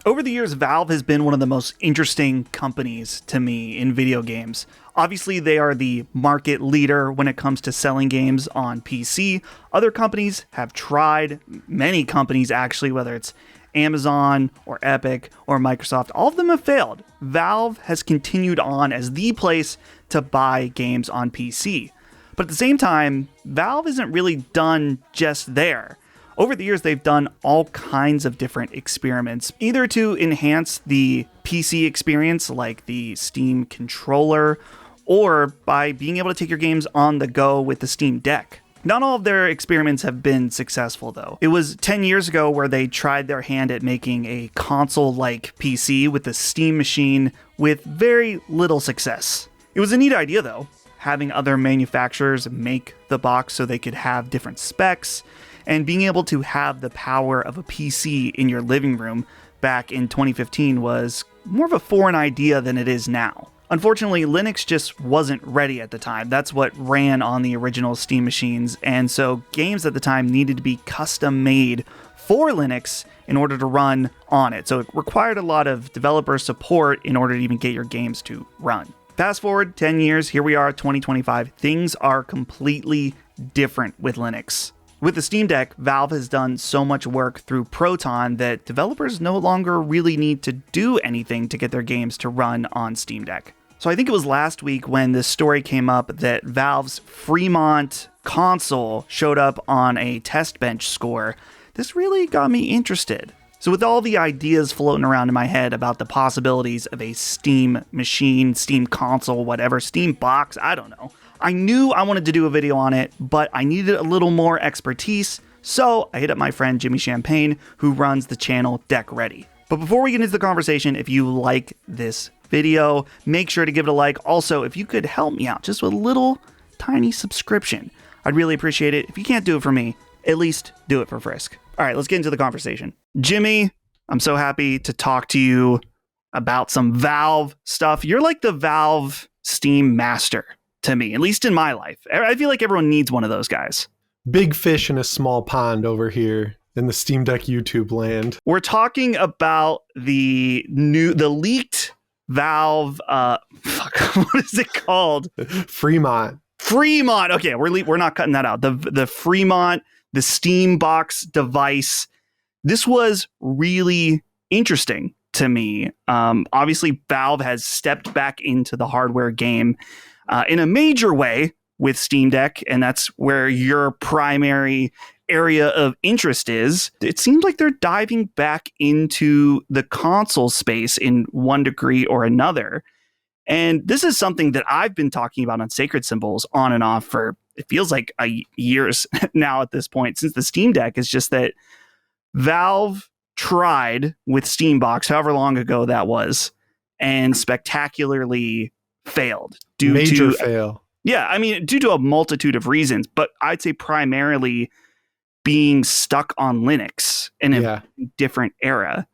Over the years, Valve has been one of the most interesting companies to me in video games. Obviously, they are the market leader when it comes to selling games on PC. Other companies have tried, many companies actually, whether it's Amazon or Epic or Microsoft, all of them have failed. Valve has continued on as the place to buy games on PC. But at the same time, Valve isn't really done just there. Over the years, they've done all kinds of different experiments, either to enhance the PC experience, like the Steam controller, or by being able to take your games on the go with the Steam Deck. Not all of their experiments have been successful, though. It was 10 years ago where they tried their hand at making a console-like PC with the Steam machine with very little success. It was a neat idea, though, having other manufacturers make the box so they could have different specs, and being able to have the power of a PC in your living room back in 2015 was more of a foreign idea than it is now. Unfortunately, Linux just wasn't ready at the time. That's what ran on the original Steam machines, and so games at the time needed to be custom made for Linux in order to run on it. So it required a lot of developer support in order to even get your games to run. Fast forward 10 years, here we are, 2025. Things are completely different with Linux. With the Steam Deck, Valve has done so much work through Proton that developers no longer really need to do anything to get their games to run on Steam Deck. So I think it was last week when this story came up that Valve's Fremont console showed up on a test bench score. This really got me interested. So with all the ideas floating around in my head about the possibilities of a Steam machine, Steam console, whatever, Steam box, I don't know. I knew I wanted to do a video on it, but I needed a little more expertise, so I hit up my friend Jimmy Champagne, who runs the channel Deck Ready. But before we get into the conversation, if you like this video, make sure to give it a like. Also, if you could help me out just with a little tiny subscription, I'd really appreciate it. If you can't do it for me, at least do it for Frisk. All right, let's get into the conversation. Jimmy, I'm so happy to talk to you about some Valve stuff. You're like the Valve Steam master to me, at least in my life. I feel like everyone needs one of those guys. Big fish in a small pond over here in the Steam Deck YouTube land. We're talking about the leaked Valve, what is it called? Fremont. Okay, we're not cutting that out. The Fremont, the Steam box device. This was really interesting to me. Obviously, Valve has stepped back into the hardware game in a major way with Steam Deck, and that's where your primary area of interest is. It seems like they're diving back into the console space in one degree or another. And this is something that I've been talking about on Sacred Symbols on and off for, it feels like years now at this point, since the Steam Deck. Is just that Valve tried with Steambox, however long ago that was, and spectacularly failed. Major fail. Yeah, I mean, due to a multitude of reasons, but I'd say primarily being stuck on Linux in a different era.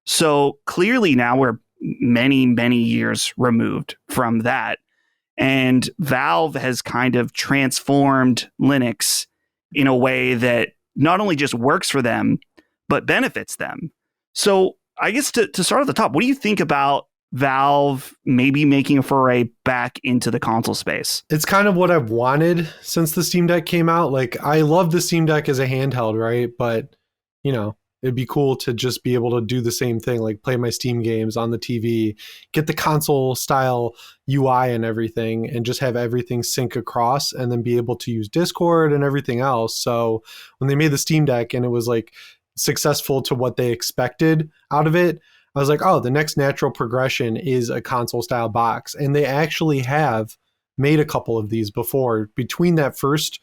So clearly now we're many, many years removed from that. And Valve has kind of transformed Linux in a way that not only just works for them, but benefits them. So I guess to start at the top, what do you think about Valve maybe making a foray back into the console space? It's kind of what I've wanted since the Steam Deck came out. Like, I love the Steam Deck as a handheld, right? But, you know, it'd be cool to just be able to do the same thing, like play my Steam games on the TV, get the console style UI and everything, and just have everything sync across, and then be able to use Discord and everything else. So when they made the Steam Deck and it was like successful to what they expected out of it, I was like, oh, the next natural progression is a console style box. And they actually have made a couple of these before. Between that first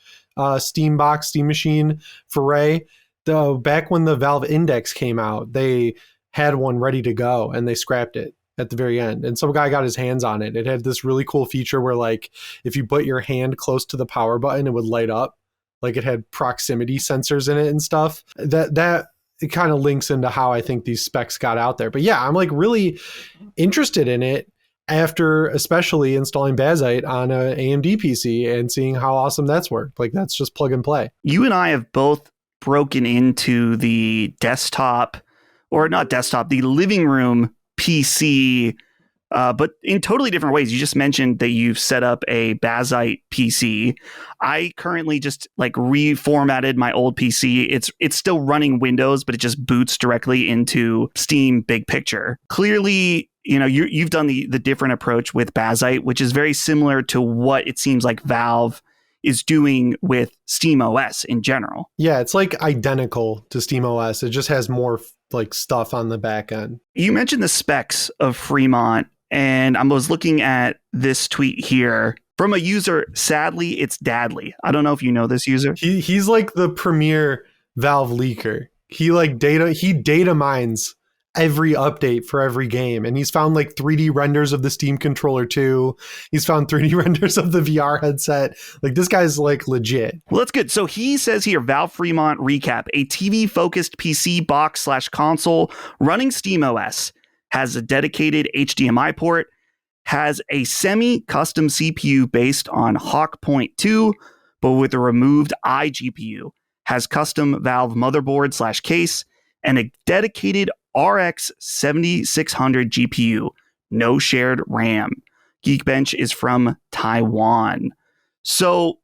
Steam machine foray, back when the Valve Index came out, they had one ready to go and they scrapped it at the very end. And some guy got his hands on it. It had this really cool feature where, like, if you put your hand close to the power button, it would light up. Like, it had proximity sensors in it and stuff. That it kind of links into how I think these specs got out there. But yeah, I'm like really interested in it after especially installing Bazite on an AMD PC and seeing how awesome that's worked. Like, that's just plug and play. You and I have both broken into the desktop or not desktop, the living room PC, but in totally different ways. You just mentioned that you've set up a Bazite PC. I currently just like reformatted my old PC. It's still running Windows, but it just boots directly into Steam Big Picture. Clearly, you've done the different approach with Bazite, which is very similar to what it seems like Valve is doing with SteamOS in general. Yeah, it's like identical to SteamOS. It just has more like stuff on the back end. You mentioned the specs of Fremont, and I was looking at this tweet here from a user. Sadly, it's Dadley. I don't know if you know this user. He's like the premier Valve leaker. He data mines every update for every game, and he's found like 3D renders of the Steam controller too. He's found 3D renders of the VR headset. Like, this guy's like legit. Well, that's good. So he says here, Valve Fremont recap: a TV focused PC box / console running SteamOS, has a dedicated HDMI port, has a semi-custom CPU based on Hawk Point 2, but with a removed iGPU, has custom Valve motherboard / case, and a dedicated RX 7600 GPU, no shared RAM. Geekbench is from Taiwan. So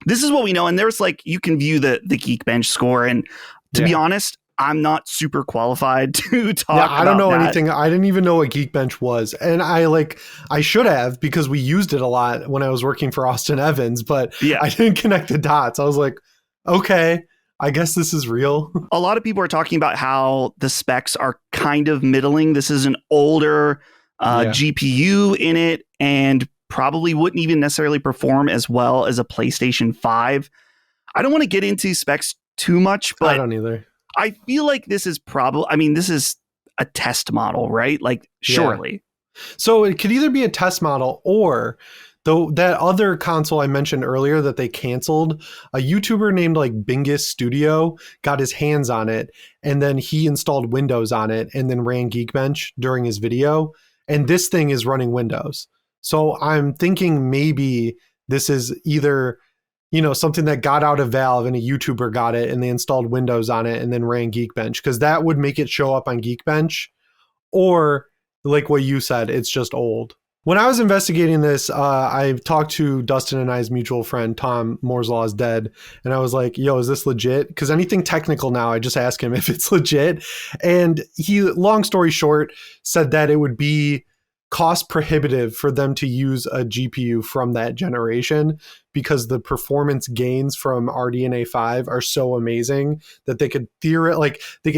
this is what we know. And there's like, you can view the Geekbench score. And to be honest, I'm not super qualified to talk about I don't know that. anything. I didn't even know what Geekbench was. And I should have, because we used it a lot when I was working for Austin Evans, but I didn't connect the dots. I was like, okay, I guess this is real. A lot of people are talking about how the specs are kind of middling. This is an older GPU in it, and probably wouldn't even necessarily perform as well as a PlayStation 5. I don't want to get into specs too much, but I don't either. I feel like this is this is a test model, right? Like, surely. So it could either be a test model, or though that other console I mentioned earlier that they canceled, a YouTuber named like Bingus Studio got his hands on it, and then he installed Windows on it and then ran Geekbench during his video. And this thing is running Windows. So I'm thinking maybe this is either, something that got out of Valve and a YouTuber got it and they installed Windows on it and then ran Geekbench, because that would make it show up on Geekbench. Or like what you said, it's just old. When I was investigating this, I talked to Dustin and I's mutual friend, Tom, Moore's Law is Dead. And I was like, yo, is this legit? Because anything technical now, I just ask him if it's legit. And he, long story short, said that it would be cost prohibitive for them to use a GPU from that generation, because the performance gains from RDNA 5 are so amazing that they could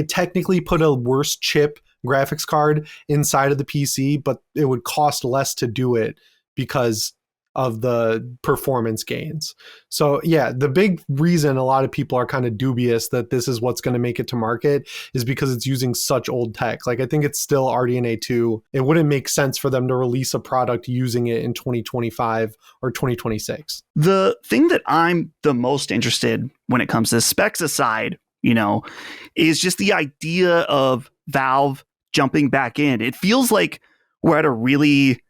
technically put a worse chip graphics card inside of the PC, but it would cost less to do it because of the performance gains. So yeah, the big reason a lot of people are kind of dubious that this is what's going to make it to market is because it's using such old tech. Like, I think it's still RDNA 2. It wouldn't make sense for them to release a product using it in 2025 or 2026. The thing that I'm the most interested when it comes to specs aside, is just the idea of Valve jumping back in. It feels like we're at a really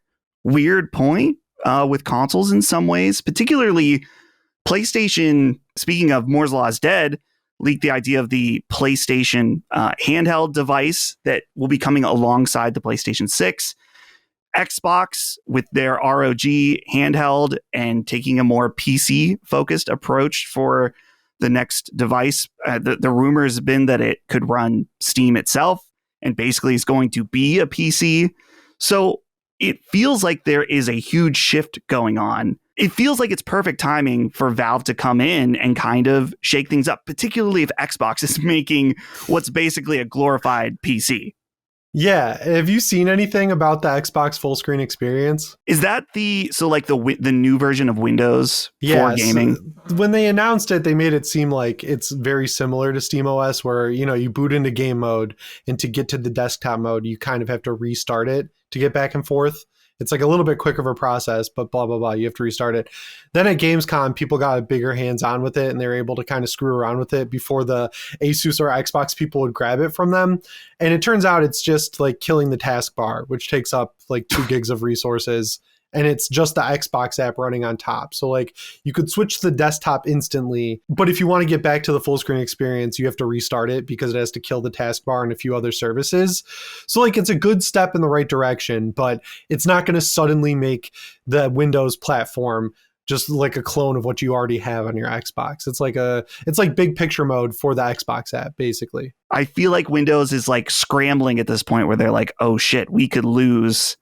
weird point with consoles in some ways, particularly PlayStation. Speaking of, Moore's Law is Dead leaked the idea of the PlayStation handheld device that will be coming alongside the PlayStation 6. Xbox with their ROG handheld and taking a more PC focused approach for the next device. The rumor has been that it could run Steam itself and basically is going to be a PC. So it feels like there is a huge shift going on. It feels like it's perfect timing for Valve to come in and kind of shake things up, particularly if Xbox is making what's basically a glorified PC. Yeah. Have you seen anything about the Xbox full screen experience? Is that the new version of Windows for gaming? So when they announced it, they made it seem like it's very similar to SteamOS, where, you boot into game mode, and to get to the desktop mode, you kind of have to restart it to get back and forth. It's like a little bit quicker of a process, but blah, blah, blah. You have to restart it. Then at Gamescom, people got a bigger hands-on with it, and they were able to kind of screw around with it before the Asus or Xbox people would grab it from them. And it turns out it's just like killing the taskbar, which takes up like 2 gigs of resources and it's just the Xbox app running on top. So like you could switch to the desktop instantly, but if you want to get back to the full screen experience, you have to restart it because it has to kill the taskbar and a few other services. So like it's a good step in the right direction, but it's not going to suddenly make the Windows platform just like a clone of what you already have on your Xbox. It's like big picture mode for the Xbox app, basically. I feel like Windows is like scrambling at this point where they're like, oh shit, we could lose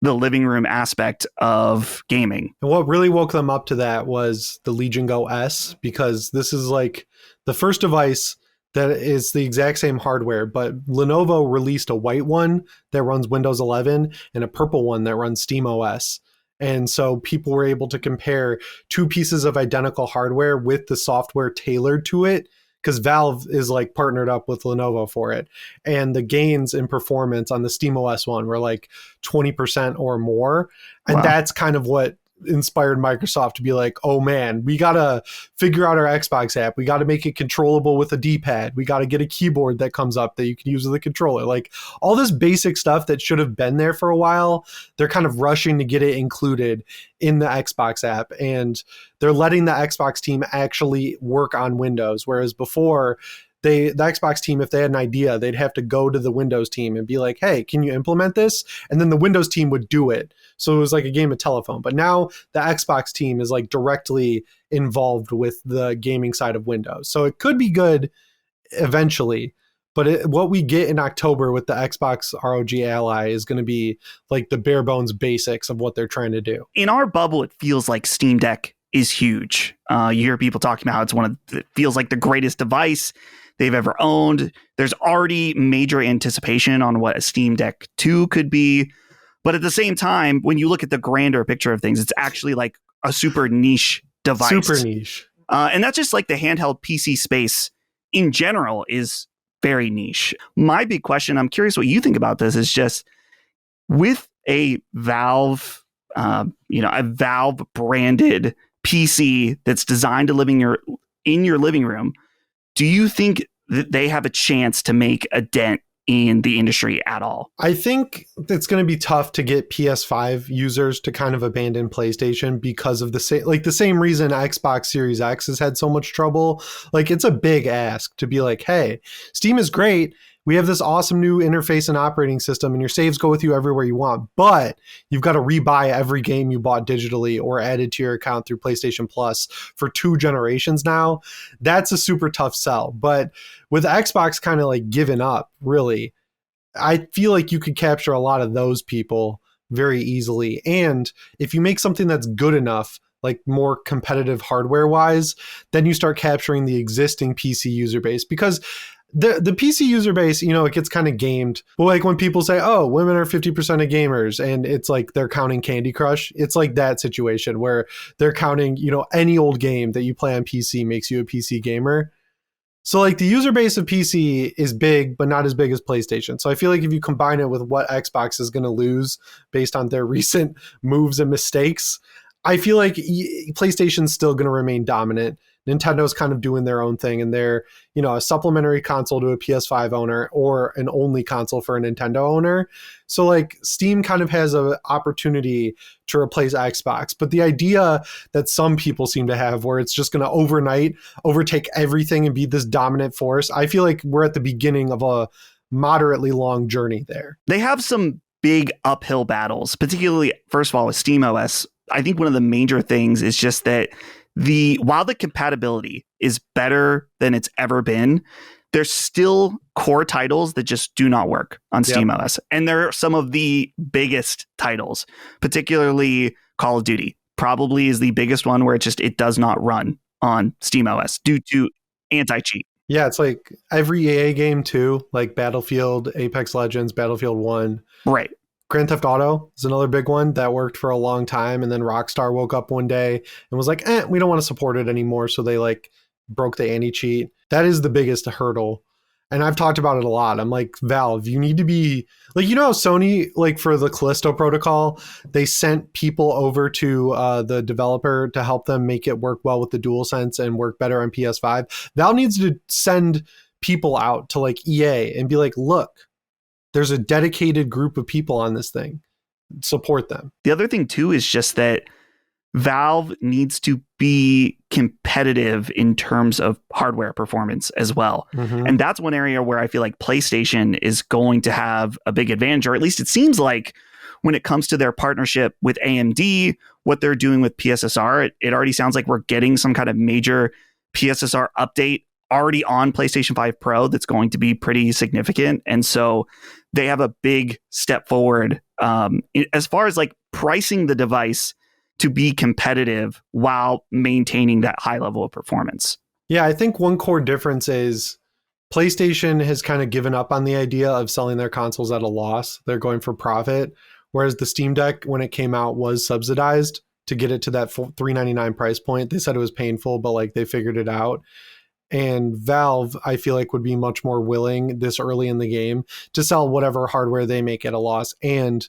the living room aspect of gaming. And what really woke them up to that was the Legion Go S, because this is like the first device that is the exact same hardware, but Lenovo released a white one that runs Windows 11 and a purple one that runs SteamOS. And so people were able to compare two pieces of identical hardware with the software tailored to it, because Valve is like partnered up with Lenovo for it. And the gains in performance on the SteamOS one were like 20% or more. And Wow. that's kind of what inspired Microsoft to be like, oh man, we got to figure out our Xbox app. We got to make it controllable with a D-pad. We got to get a keyboard that comes up that you can use with a controller. Like all this basic stuff that should have been there for a while, they're kind of rushing to get it included in the Xbox app. And they're letting the Xbox team actually work on Windows. Whereas before, the Xbox team, if they had an idea, they'd have to go to the Windows team and be like, hey, can you implement this? And then the Windows team would do it. So it was like a game of telephone. But now the Xbox team is like directly involved with the gaming side of Windows. So it could be good eventually. But what we get in October with the Xbox ROG Ally is going to be like the bare bones basics of what they're trying to do. In our bubble, it feels like Steam Deck is huge. You hear people talking about it feels like the greatest device they've ever owned. There's already major anticipation on what a Steam Deck 2 could be. But at the same time, when you look at the grander picture of things, it's actually like a super niche device. Super niche. And that's just like the handheld PC space in general is very niche. My big question, I'm curious what you think about this, is just with a Valve, a Valve branded PC that's designed to live in your living room, do you think that they have a chance to make a dent in the industry at all? I think it's going to be tough to get PS5 users to kind of abandon PlayStation because of the same reason Xbox Series X has had so much trouble. Like it's a big ask to be like, hey, Steam is great. We have this awesome new interface and operating system, and your saves go with you everywhere you want, but you've got to rebuy every game you bought digitally or added to your account through PlayStation Plus for 2 generations now. That's a super tough sell. But with Xbox kind of like giving up, really, I feel like you could capture a lot of those people very easily. And if you make something that's good enough, like more competitive hardware wise, then you start capturing the existing PC user base, because the PC user base, it gets kind of gamed. But like when people say, oh, women are 50% of gamers, and it's like they're counting Candy Crush, it's like that situation where they're counting, any old game that you play on PC makes you a PC gamer. So like the user base of PC is big, but not as big as PlayStation. So I feel like if you combine it with what Xbox is going to lose based on their recent moves and mistakes, I feel like PlayStation's still going to remain dominant. Nintendo's kind of doing their own thing, and they're, a supplementary console to a PS5 owner or an only console for a Nintendo owner. So like Steam kind of has an opportunity to replace Xbox. But the idea that some people seem to have where it's just going to overnight overtake everything and be this dominant force, I feel like we're at the beginning of a moderately long journey there. They have some big uphill battles, particularly, first of all, with SteamOS. I think one of the major things is just that while the compatibility is better than it's ever been, there's still core titles that just do not work on SteamOS. And they're some of the biggest titles, particularly Call of Duty, probably is the biggest one where it does not run on SteamOS due to anti-cheat. Yeah, it's like every EA game too, like Battlefield, Apex Legends, Battlefield 1. Right. Grand Theft Auto is another big one that worked for a long time, and then Rockstar woke up one day and was like, we don't want to support it anymore, so they like broke the anti-cheat. That is the biggest hurdle, and I've talked about it a lot. I'm like, Valve, you need to be like, how Sony, like for the Callisto protocol, they sent people over to the developer to help them make it work well with the DualSense and work better on PS5. Valve needs to send people out to like EA and be like, look, there's a dedicated group of people on this thing. support them. The other thing too is just that Valve needs to be competitive in terms of hardware performance as well. And that's one area where I feel like PlayStation is going to have a big advantage, or at least it seems like when it comes to their partnership with AMD, what they're doing with PSSR, it already sounds like we're getting some kind of major PSSR update already on PlayStation 5 Pro that's going to be pretty significant. And so they have a big step forward as far as like pricing the device to be competitive while maintaining that high level of performance. Yeah, I think one core difference is PlayStation has kind of given up on the idea of selling their consoles at a loss. They're going for profit, whereas the Steam Deck, when it came out, was subsidized to get it to that $399 price point. They said it was painful, but like they figured it out. And Valve, I feel like, would be much more willing this early in the game to sell whatever hardware they make at a loss. And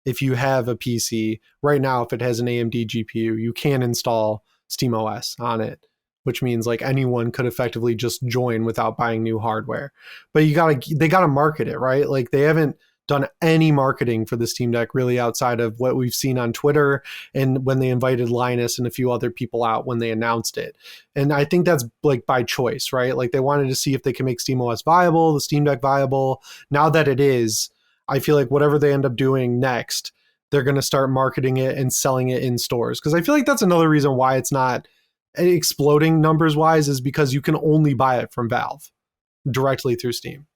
if you have a PC right now, if it has an AMD GPU, you can install SteamOS on it, which means like anyone could effectively just join without buying new hardware. But they gotta market it, right? Like they haven't done any marketing for the Steam Deck really outside of what we've seen on Twitter and when they invited Linus and a few other people out when they announced it. And I think that's like by choice, right? Like they wanted to see if they can make SteamOS viable, the Steam Deck viable. Now that it is, I feel like whatever they end up doing next, they're going to start marketing it and selling it in stores. Because I feel like that's another reason why it's not exploding numbers wise, is because you can only buy it from Valve directly through Steam.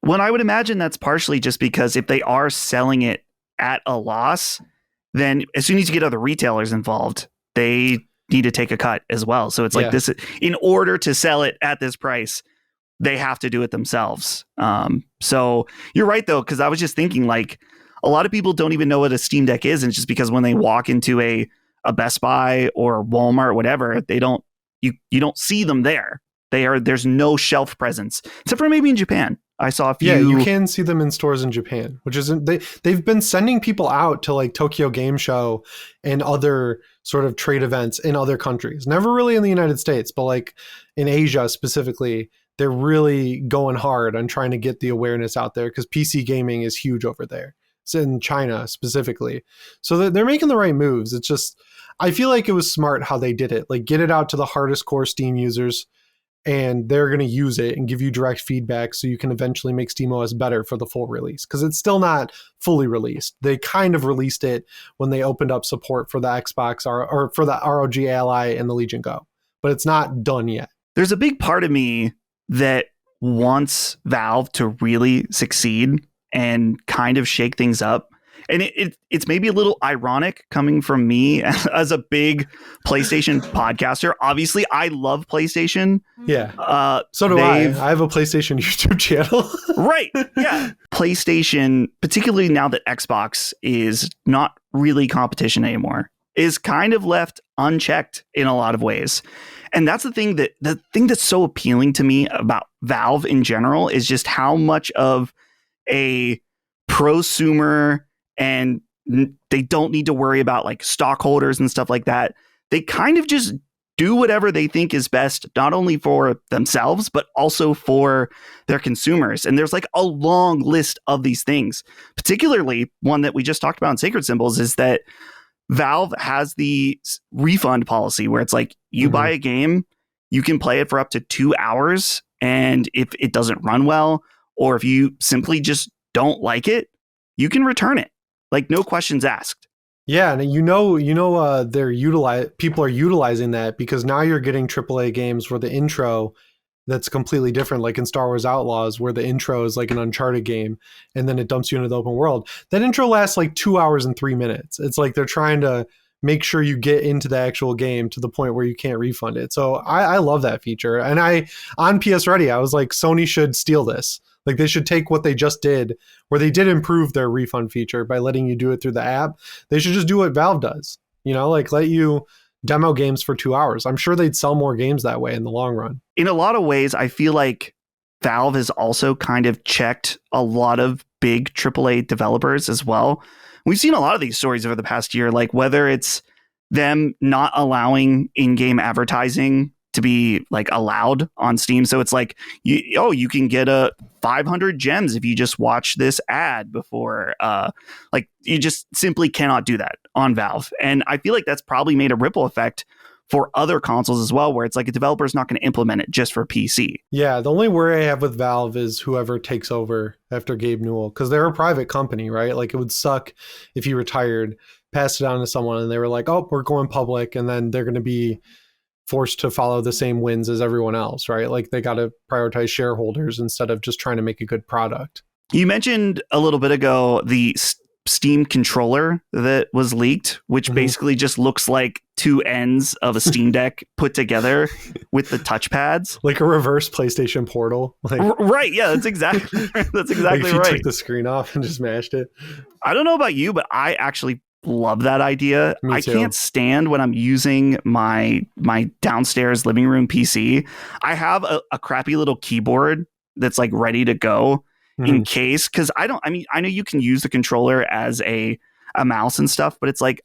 Well, I would imagine that's partially just because if they are selling it at a loss, then as soon as you get other retailers involved, they need to take a cut as well. So it's like this, in order to sell it at this price, they have to do it themselves. So you're right, though, because I was just thinking like a lot of people don't even know what a Steam Deck is. And it's just because when they walk into a Best Buy or Walmart or whatever, you don't see them there. There's no shelf presence, except for maybe in Japan. I saw a few. Yeah, you can see them in stores in Japan, which isn't they've been sending people out to like Tokyo Game Show and other sort of trade events in other countries. Never really in the United States, but like in Asia specifically, they're really going hard on trying to get the awareness out there because PC gaming is huge over there. It's in China specifically. So they're making the right moves. It's just, I feel like it was smart how they did it. Like get it out to the hardest core Steam users, and they're going to use it and give you direct feedback so you can eventually make SteamOS better for the full release, because it's still not fully released. They kind of released it when they opened up support for the Xbox or for the ROG Ally and the Legion Go, but it's not done yet. There's a big part of me that wants Valve to really succeed and kind of shake things up. And it's maybe a little ironic coming from me as a big PlayStation podcaster. Obviously, I love PlayStation. Yeah. So do I. I have a PlayStation YouTube channel. Right. Yeah. PlayStation, particularly now that Xbox is not really competition anymore, is kind of left unchecked in a lot of ways. And that's the thing that's so appealing to me about Valve in general is just how much of a prosumer, and they don't need to worry about like stockholders and stuff like that. They kind of just do whatever they think is best, not only for themselves, but also for their consumers. And there's like a long list of these things, particularly one that we just talked about in Sacred Symbols is that Valve has the refund policy where it's like you buy a game, you can play it for up to 2 hours. And if it doesn't run well, or if you simply just don't like it, you can return it. Like no questions asked. Yeah, and people are utilizing that because now you're getting AAA games where the intro that's completely different, like in Star Wars Outlaws, where the intro is like an Uncharted game, and then it dumps you into the open world. That intro lasts like 2 hours and 3 minutes. It's like they're trying to make sure you get into the actual game to the point where you can't refund it. So I love that feature. And on PS Ready, I was like, Sony should steal this. Like they should take what they just did, where they did improve their refund feature by letting you do it through the app. They should just do what Valve does, like let you demo games for 2 hours. I'm sure they'd sell more games that way in the long run. In a lot of ways, I feel like Valve has also kind of checked a lot of big AAA developers as well. We've seen a lot of these stories over the past year, like whether it's them not allowing in-game advertising to be like allowed on Steam. So it's like, you can get a 500 gems if you just watch this ad before. Like you just simply cannot do that on Valve. And I feel like that's probably made a ripple effect for other consoles as well, where it's like a developer is not going to implement it just for PC. Yeah, the only worry I have with Valve is whoever takes over after Gabe Newell, because they're a private company, right? Like it would suck if he retired, passed it on to someone, and they were like, oh, we're going public, and then they're going to be forced to follow the same wins as everyone else, right? Like they got to prioritize shareholders instead of just trying to make a good product. You mentioned a little bit ago the Steam controller that was leaked, which basically just looks like two ends of a Steam Deck put together with the touchpads, like a reverse PlayStation Portal. Like, right? Yeah, that's exactly like right. if you took the screen off and just mashed it. I don't know about you, but I actually love that idea. Me too. I can't stand when I'm using my downstairs living room PC. I have a crappy little keyboard that's like ready to go in case, because I know you can use the controller as a mouse and stuff, but it's like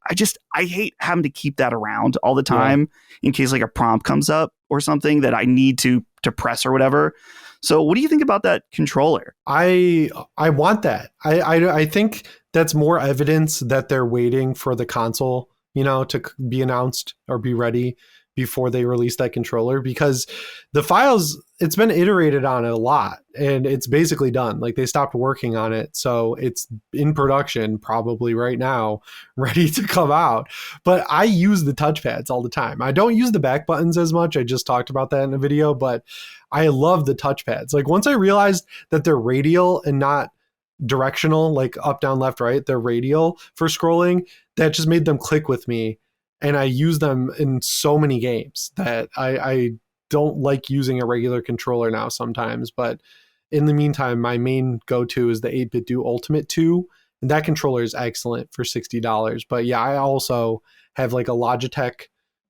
I hate having to keep that around all the time in case like a prompt comes up or something that I need to press or whatever. So what do you think about that controller? I want that. I think that's more evidence that they're waiting for the console, to be announced or be ready before they release that controller, because the files, it's been iterated on a lot and it's basically done. Like they stopped working on it. So it's in production probably right now, ready to come out. But I use the touchpads all the time. I don't use the back buttons as much. I just talked about that in a video, but I love the touchpads. Like once I realized that they're radial and not directional, like up, down, left, right, they're radial for scrolling, that just made them click with me. And I use them in so many games that I don't like using a regular controller now sometimes. But in the meantime, my main go-to is the 8BitDo Ultimate 2. And that controller is excellent for $60. But yeah, I also have like a Logitech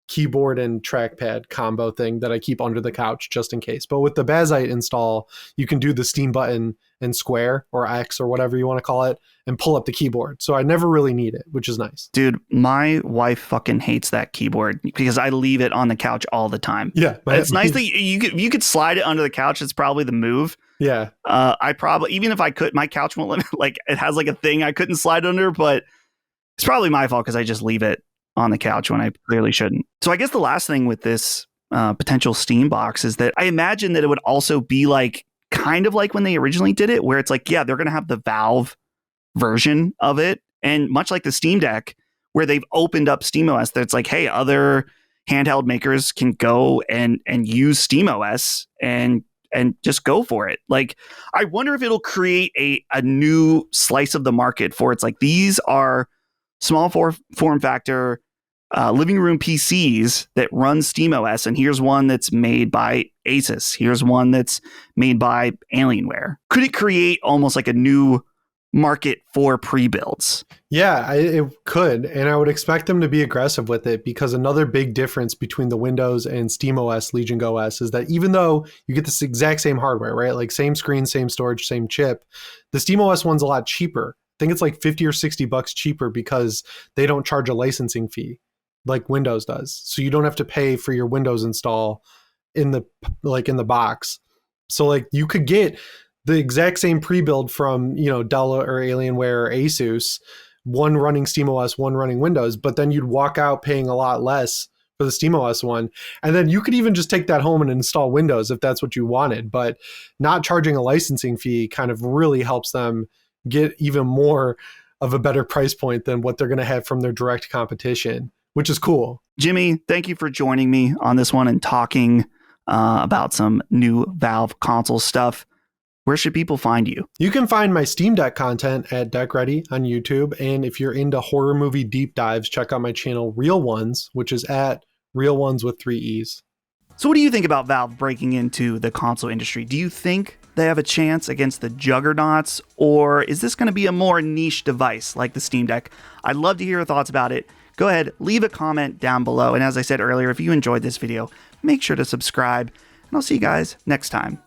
keyboard and trackpad combo thing that I keep under the couch just in case. But with the Bazite install, you can do the Steam button and square or X or whatever you want to call it and pull up the keyboard. So I never really need it, which is nice. Dude, my wife fucking hates that keyboard because I leave it on the couch all the time. Yeah. It's nice that you could slide it under the couch. It's probably the move. Yeah. I probably, even if I could, my couch won't let me, like it has like a thing I couldn't slide under, but it's probably my fault because I just leave it on the couch when I clearly shouldn't. So I guess the last thing with this potential Steam box is that I imagine that it would also be like kind of like when they originally did it, where it's like, yeah, they're going to have the Valve version of it. And much like the Steam Deck, where they've opened up SteamOS, that's like, hey, other handheld makers can go and use SteamOS and just go for it. Like, I wonder if it'll create a new slice of the market for it's like, these are small form factor living room PCs that run SteamOS, and here's one that's made by Asus. Here's one that's made by Alienware. Could it create almost like a new market for pre-builds? Yeah, it could, and I would expect them to be aggressive with it, because another big difference between the Windows and SteamOS Legion OS is that even though you get this exact same hardware, right, like same screen, same storage, same chip, the SteamOS one's a lot cheaper. I think it's like $50 or $60 cheaper because they don't charge a licensing fee like Windows does. So you don't have to pay for your Windows install in the box. So like you could get the exact same pre-build from, Dell or Alienware or Asus, one running SteamOS, one running Windows, but then you'd walk out paying a lot less for the SteamOS one. And then you could even just take that home and install Windows if that's what you wanted. But not charging a licensing fee kind of really helps them get even more of a better price point than what they're going to have from their direct competition, which is cool. Jimmy, thank you for joining me on this one and talking about some new Valve console stuff. Where should people find you? You can find my Steam Deck content at Deck Ready on YouTube. And if you're into horror movie deep dives, check out my channel Real Ones, which is at Real Ones with 3 E's. So what do you think about Valve breaking into the console industry? Do you think they have a chance against the juggernauts, or is this going to be a more niche device like the Steam Deck? I'd love to hear your thoughts about it. Go ahead, leave a comment down below. And as I said earlier, if you enjoyed this video, make sure to subscribe, and I'll see you guys next time.